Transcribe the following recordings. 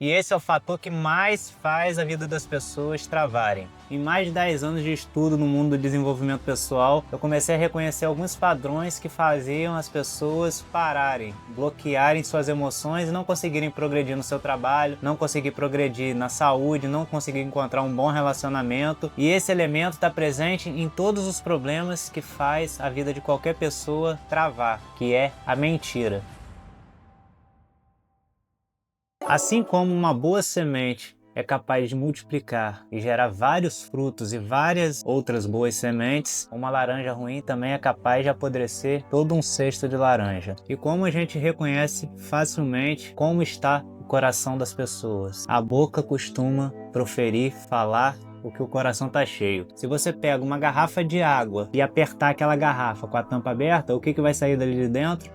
E esse é o fator que mais faz a vida das pessoas travarem. Em mais de 10 anos de estudo no mundo do desenvolvimento pessoal, eu comecei a reconhecer alguns padrões que faziam as pessoas pararem, bloquearem suas emoções e não conseguirem progredir no seu trabalho, não conseguir progredir na saúde, não conseguir encontrar um bom relacionamento. E esse elemento está presente em todos os problemas que faz a vida de qualquer pessoa travar, que é a mentira. Assim como uma boa semente é capaz de multiplicar e gerar vários frutos e várias outras boas sementes, uma laranja ruim também é capaz de apodrecer todo um cesto de laranja. E como a gente reconhece facilmente como está o coração das pessoas? A boca costuma proferir, falar o que o coração está cheio. Se você pega uma garrafa de água e apertar aquela garrafa com a tampa aberta, o que vai sair dali de dentro?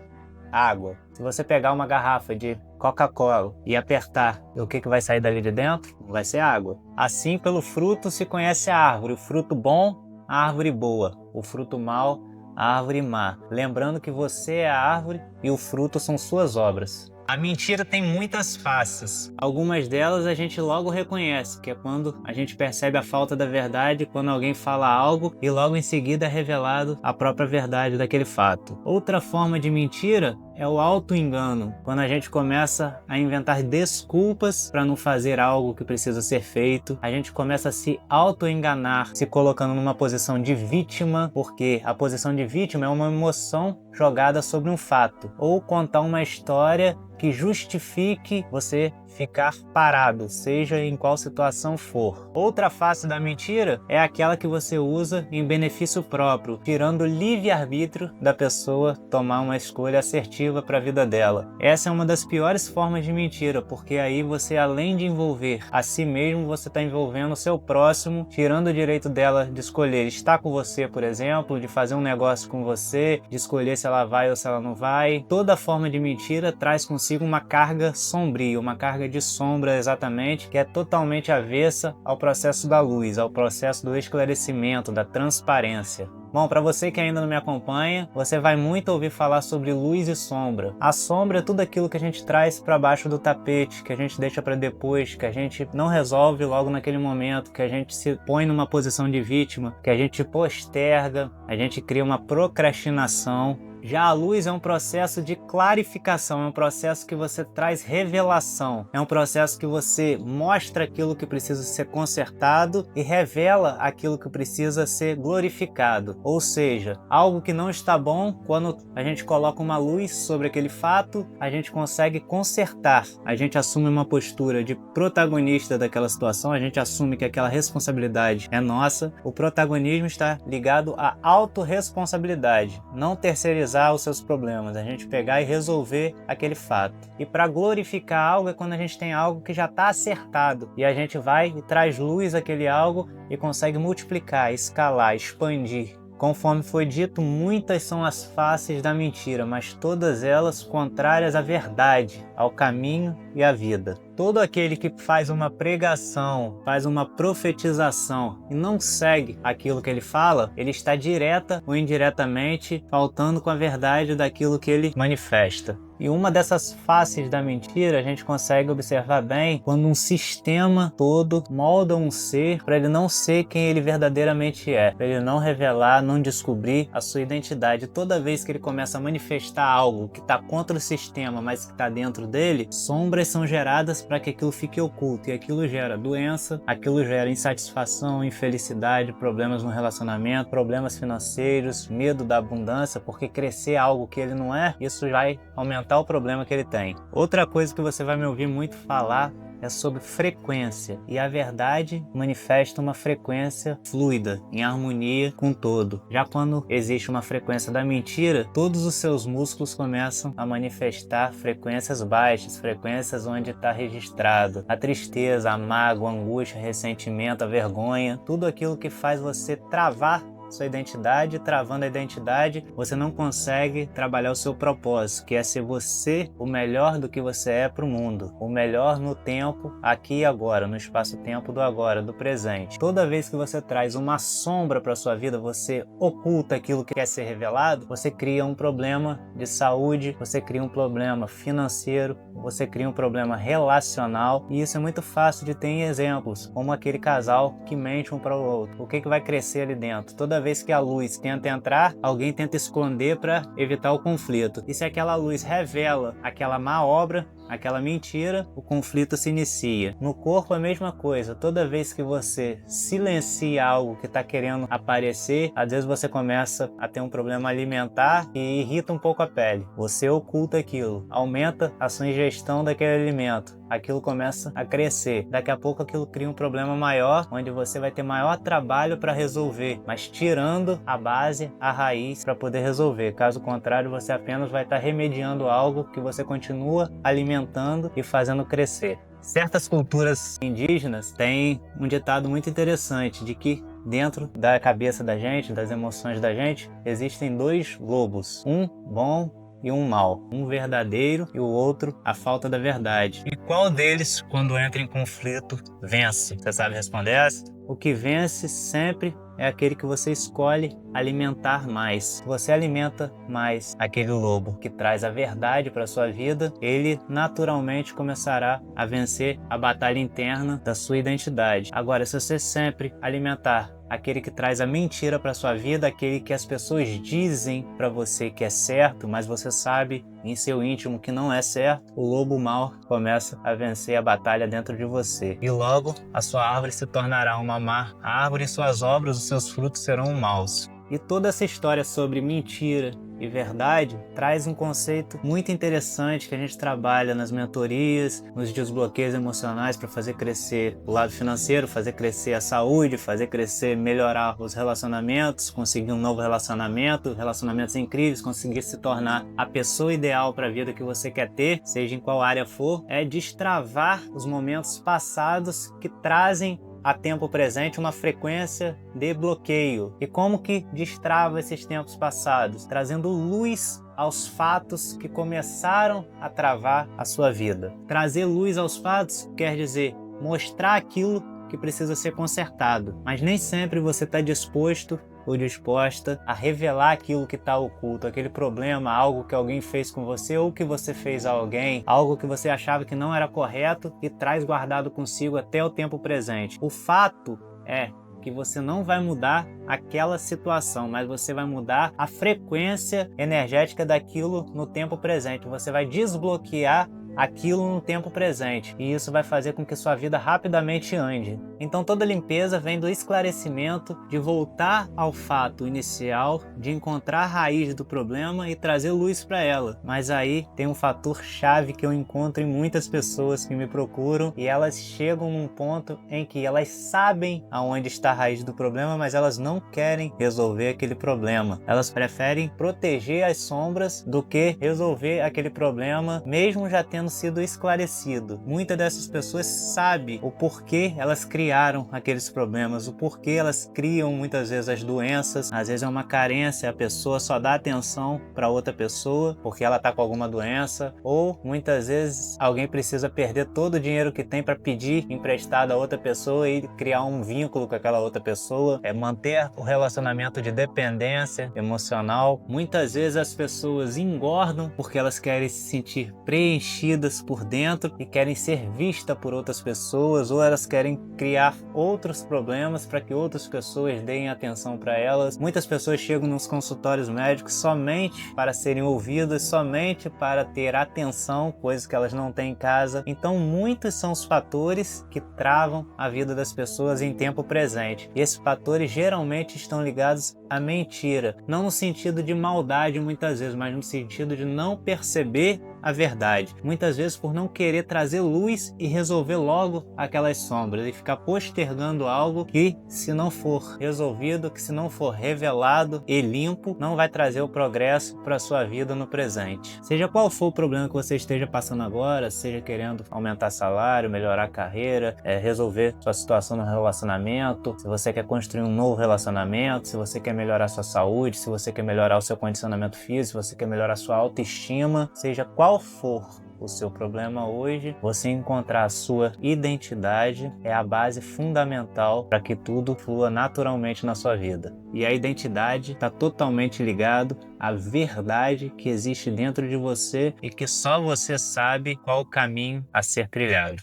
Água. Se você pegar uma garrafa de Coca-Cola e apertar, o que vai sair dali de dentro? Vai ser água. Assim, pelo fruto se conhece a árvore. O fruto bom, a árvore boa. O fruto mau, a árvore má. Lembrando que você é a árvore e o fruto são suas obras. A mentira tem muitas faces. Algumas delas a gente logo reconhece, que é quando a gente percebe a falta da verdade, quando alguém fala algo e logo em seguida é revelado a própria verdade daquele fato. Outra forma de mentira é o auto-engano, quando a gente começa a inventar desculpas para não fazer algo que precisa ser feito. A gente começa a se auto-enganar, se colocando numa posição de vítima, porque a posição de vítima é uma emoção jogada sobre um fato, ou contar uma história que justifique você ficar parado, seja em qual situação for. Outra face da mentira é aquela que você usa em benefício próprio, tirando o livre-arbítrio da pessoa tomar uma escolha assertiva para a vida dela. Essa é uma das piores formas de mentira, porque aí você, além de envolver a si mesmo, você está envolvendo o seu próximo, tirando o direito dela de escolher estar com você, por exemplo, de fazer um negócio com você, de escolher se ela vai ou se ela não vai. Toda forma de mentira traz consigo uma carga sombria, uma carga de sombra exatamente, que é totalmente avessa ao processo da luz, ao processo do esclarecimento, da transparência. Bom, para você que ainda não me acompanha, você vai muito ouvir falar sobre luz e sombra. A sombra é tudo aquilo que a gente traz para baixo do tapete, que a gente deixa para depois, que a gente não resolve logo naquele momento, que a gente se põe numa posição de vítima, que a gente posterga, a gente cria uma procrastinação. Já a luz é um processo de clarificação, é um processo que você traz revelação, é um processo que você mostra aquilo que precisa ser consertado e revela aquilo que precisa ser glorificado. Ou seja, algo que não está bom, quando a gente coloca uma luz sobre aquele fato, a gente consegue consertar, a gente assume uma postura de protagonista daquela situação, a gente assume que aquela responsabilidade é nossa. O protagonismo está ligado à autorresponsabilidade, não terceirizar os seus problemas, a gente pegar e resolver aquele fato. E para glorificar algo é quando a gente tem algo que já está acertado e a gente vai e traz luz àquele algo e consegue multiplicar, escalar, expandir. Conforme foi dito, muitas são as faces da mentira, mas todas elas contrárias à verdade, ao caminho e à vida. Todo aquele que faz uma pregação, faz uma profetização e não segue aquilo que ele fala, ele está direta ou indiretamente faltando com a verdade daquilo que ele manifesta. E uma dessas faces da mentira a gente consegue observar bem quando um sistema todo molda um ser para ele não ser quem ele verdadeiramente é, para ele não revelar, não descobrir a sua identidade. Toda vez que ele começa a manifestar algo que está contra o sistema, mas que está dentro dele, sombras são geradas para que aquilo fique oculto, e aquilo gera doença, aquilo gera insatisfação, infelicidade, problemas no relacionamento, problemas financeiros, medo da abundância, porque crescer algo que ele não é, isso vai aumentar o problema que ele tem. Outra coisa que você vai me ouvir muito falar é sobre frequência, e a verdade manifesta uma frequência fluida, em harmonia com o todo. Já quando existe uma frequência da mentira, todos os seus músculos começam a manifestar frequências baixas, frequências onde está registrado a tristeza, a mágoa, a angústia, o ressentimento, a vergonha, tudo aquilo que faz você travar sua identidade, travando a identidade, você não consegue trabalhar o seu propósito, que é ser você o melhor do que você é para o mundo, o melhor no tempo, aqui e agora, no espaço-tempo do agora, do presente. Toda vez que você traz uma sombra para sua vida, você oculta aquilo que quer ser revelado, você cria um problema de saúde, você cria um problema financeiro, você cria um problema relacional, e isso é muito fácil de ter em exemplos, como aquele casal que mente um para o outro. O que vai crescer ali dentro? Toda vez que a luz tenta entrar, alguém tenta esconder para evitar o conflito. E se aquela luz revela aquela má obra, aquela mentira, o conflito se inicia. No corpo a mesma coisa, toda vez que você silencia algo que está querendo aparecer, às vezes você começa a ter um problema alimentar e irrita um pouco a pele. Você oculta aquilo, aumenta a sua ingestão daquele alimento, aquilo começa a crescer. Daqui a pouco aquilo cria um problema maior, onde você vai ter maior trabalho para resolver, mas tirando a base, a raiz, para poder resolver. Caso contrário, você apenas vai estar remediando algo que você continua alimentando e fazendo crescer. Certas culturas indígenas têm um ditado muito interessante de que dentro da cabeça da gente, das emoções da gente, existem dois lobos, um bom e um mal, um verdadeiro e o outro a falta da verdade. E qual deles, quando entra em conflito, vence? Você sabe responder essa? O que vence sempre é aquele que você escolhe alimentar mais. Você alimenta mais aquele lobo que traz a verdade para sua vida, ele naturalmente começará a vencer a batalha interna da sua identidade. Agora, se você sempre alimentar aquele que traz a mentira para sua vida, aquele que as pessoas dizem para você que é certo, mas você sabe em seu íntimo que não é certo, o lobo mau começa a vencer a batalha dentro de você. E logo a sua árvore se tornará uma má árvore e suas obras, os seus frutos serão maus. E toda essa história sobre mentira e verdade traz um conceito muito interessante que a gente trabalha nas mentorias, nos desbloqueios emocionais para fazer crescer o lado financeiro, fazer crescer a saúde, fazer crescer, melhorar os relacionamentos, conseguir um novo relacionamento, relacionamentos incríveis, conseguir se tornar a pessoa ideal para a vida que você quer ter, seja em qual área for, é destravar os momentos passados que trazem a tempo presente uma frequência de bloqueio. E como que destrava esses tempos passados? Trazendo luz aos fatos que começaram a travar a sua vida. Trazer luz aos fatos quer dizer mostrar aquilo que precisa ser consertado, mas nem sempre você está disposto ou disposta a revelar aquilo que está oculto, aquele problema, algo que alguém fez com você ou que você fez a alguém, algo que você achava que não era correto e traz guardado consigo até o tempo presente. O fato é que você não vai mudar aquela situação, mas você vai mudar a frequência energética daquilo no tempo presente. Você vai desbloquear aquilo no tempo presente, e isso vai fazer com que sua vida rapidamente ande. Então toda limpeza vem do esclarecimento, de voltar ao fato inicial, de encontrar a raiz do problema e trazer luz para ela. Mas aí tem um fator chave que eu encontro em muitas pessoas que me procuram, e elas chegam num ponto em que elas sabem aonde está a raiz do problema, mas elas não querem resolver aquele problema. Elas preferem proteger as sombras do que resolver aquele problema, mesmo já tendo sido esclarecido. Muitas dessas pessoas sabem o porquê elas criaram aqueles problemas, o porquê elas criam muitas vezes as doenças. Às vezes é uma carência, a pessoa só dá atenção para outra pessoa porque ela está com alguma doença, ou muitas vezes alguém precisa perder todo o dinheiro que tem para pedir emprestado a outra pessoa e criar um vínculo com aquela outra pessoa, manter o relacionamento de dependência emocional. Muitas vezes as pessoas engordam porque elas querem se sentir preenchidas por dentro e querem ser vistas por outras pessoas, ou elas querem criar outros problemas para que outras pessoas deem atenção para elas. Muitas pessoas chegam nos consultórios médicos somente para serem ouvidas, somente para ter atenção, coisas que elas não têm em casa. Então muitos são os fatores que travam a vida das pessoas em tempo presente. E esses fatores geralmente estão ligados à mentira, não no sentido de maldade muitas vezes, mas no sentido de não perceber a verdade, muitas vezes por não querer trazer luz e resolver logo aquelas sombras e ficar postergando algo que, se não for resolvido, que se não for revelado e limpo, não vai trazer o progresso para sua vida no presente. Seja qual for o problema que você esteja passando agora, seja querendo aumentar salário, melhorar a carreira, resolver sua situação no relacionamento, se você quer construir um novo relacionamento, se você quer melhorar sua saúde, se você quer melhorar o seu condicionamento físico, se você quer melhorar sua autoestima, seja qual for o seu problema hoje, você encontrar a sua identidade é a base fundamental para que tudo flua naturalmente na sua vida. E a identidade está totalmente ligado à verdade que existe dentro de você e que só você sabe qual o caminho a ser trilhado.